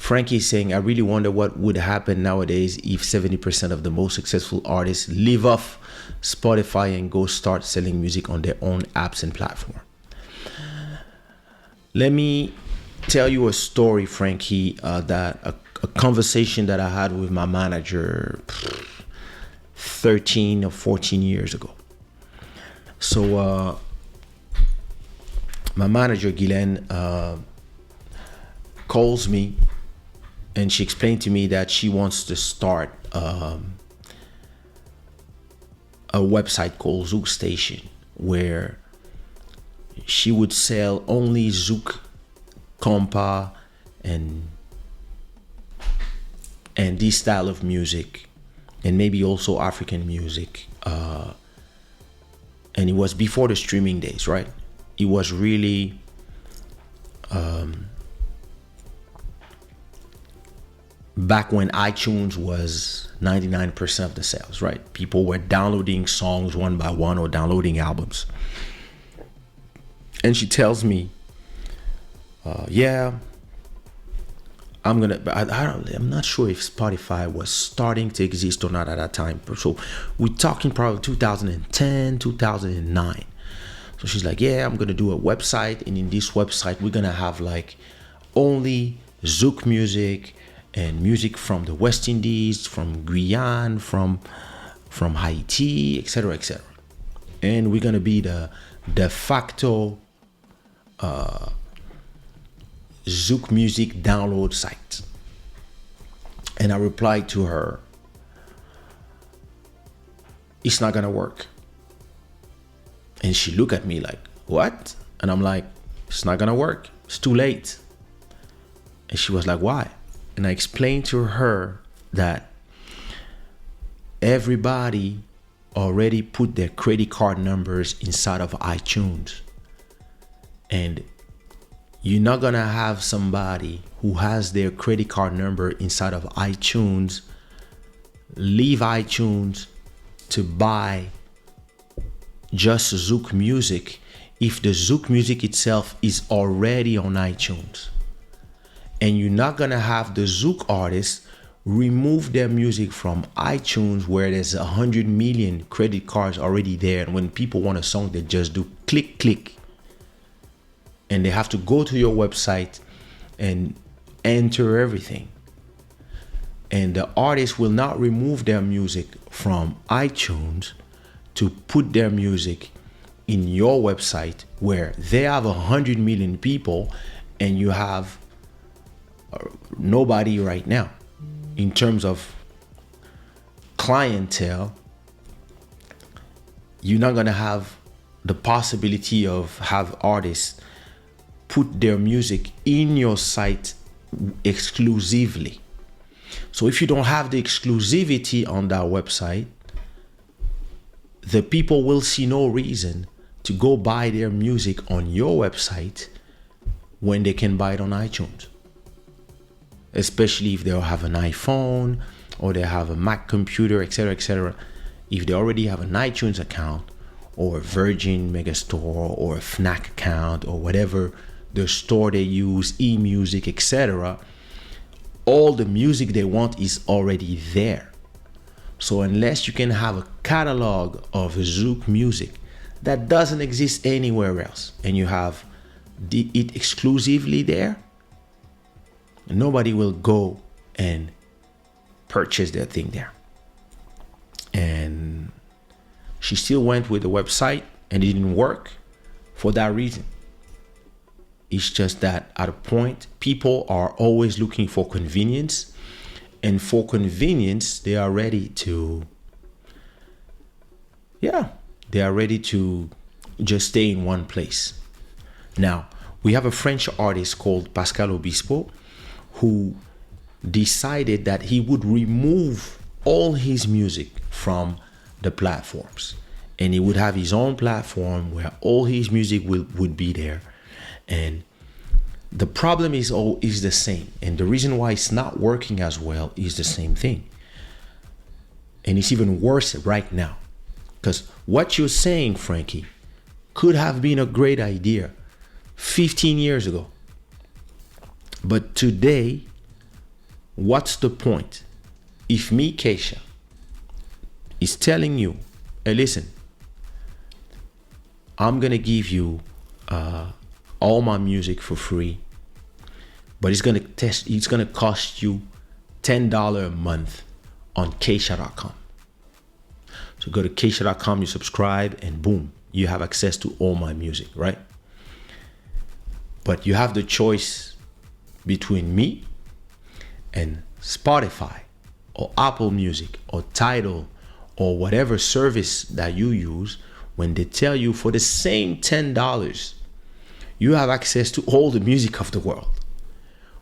Frankie is saying, I really wonder what would happen nowadays if 70% of the most successful artists leave off Spotify and go start selling music on their own apps and platform. Let me tell you a story, Frankie, that a conversation that I had with my manager 13 or 14 years ago. So my manager, Guylaine, calls me, and she explained to me that she wants to start a website called Zouk Station, where she would sell only Zouk, compa, and this style of music, and maybe also African music. And it was before the streaming days, right? It was really back when iTunes was 99% of the sales, right? People were downloading songs one by one or downloading albums. And she tells me, I'm not sure if Spotify was starting to exist or not at that time. So we're talking probably 2010, 2009. So she's like, yeah, I'm gonna do a website, and in this website we're gonna have like only Zouk music and music from the West Indies, from Guyane, from Haiti, etc., etc. And we're gonna be the de facto Zouk music download site. And I replied to her, it's not gonna work. And she looked at me like, what? And I'm like, it's not gonna work. It's too late. And she was like, why? And I explained to her that everybody already put their credit card numbers inside of iTunes. And you're not gonna have somebody who has their credit card number inside of iTunes leave iTunes to buy just Zouk music if the Zouk music itself is already on iTunes. And you're not gonna have the Zouk artists remove their music from iTunes where there's 100 million credit cards already there, and when people want a song they just do click click, and they have to go to your website and enter everything. And the artist will not remove their music from iTunes to put their music in your website where they have 100 million people and you have nobody right now. In terms of clientele, you're not gonna have the possibility of have artists put their music in your site exclusively. So if you don't have the exclusivity on that website, the people will see no reason to go buy their music on your website when they can buy it on iTunes. Especially if they have an iPhone or they have a Mac computer, etc., etc. If they already have an iTunes account or a Virgin Megastore or a Fnac account or whatever the store they use, eMusic, etc., all the music they want is already there. So unless you can have a catalog of Zouk music that doesn't exist anywhere else, and you have it exclusively there, nobody will go and purchase their thing there. And she still went with the website and it didn't work for that reason. It's just that at a point, people are always looking for convenience, and for convenience, they are ready to just stay in one place. Now, we have a French artist called Pascal Obispo who decided that he would remove all his music from the platforms, and he would have his own platform where all his music would be there. And the problem is the same, and the reason why it's not working as well is the same thing. And it's even worse right now, because what you're saying, Frankie, could have been a great idea 15 years ago. But today, What's the point? If me, Kaysha, is telling you, hey, listen, I'm gonna give you all my music for free, but it's gonna cost you $10 a month on Kaysha.com. So go to Kaysha.com, you subscribe, and boom, you have access to all my music, right? But you have the choice between me and Spotify or Apple Music or Tidal or whatever service that you use. When they tell you for the same $10, you have access to all the music of the world.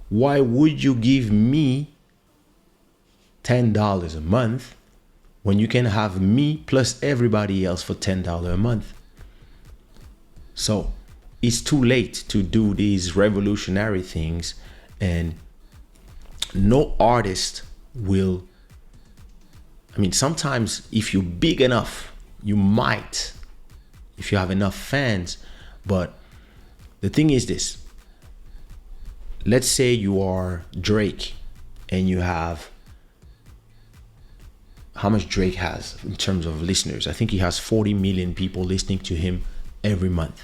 Why would you give me $10 a month when you can have me plus everybody else for $10 a month? So it's too late to do these revolutionary things, and no artist will. I mean, sometimes if you're big enough, you might, if you have enough fans. But the thing is this: let's say you are Drake and you have, how much Drake has in terms of listeners? I think he has 40 million people listening to him every month.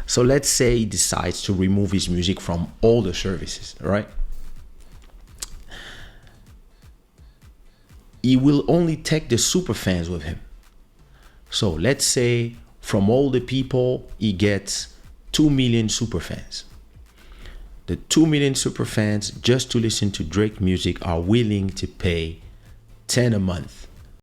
So let's say he decides to remove his music from all the services, right? He will only take the super fans with him. So let's say from all the people, he gets 2 million super fans. The 2 million super fans just to listen to Drake music are willing to pay $10 a month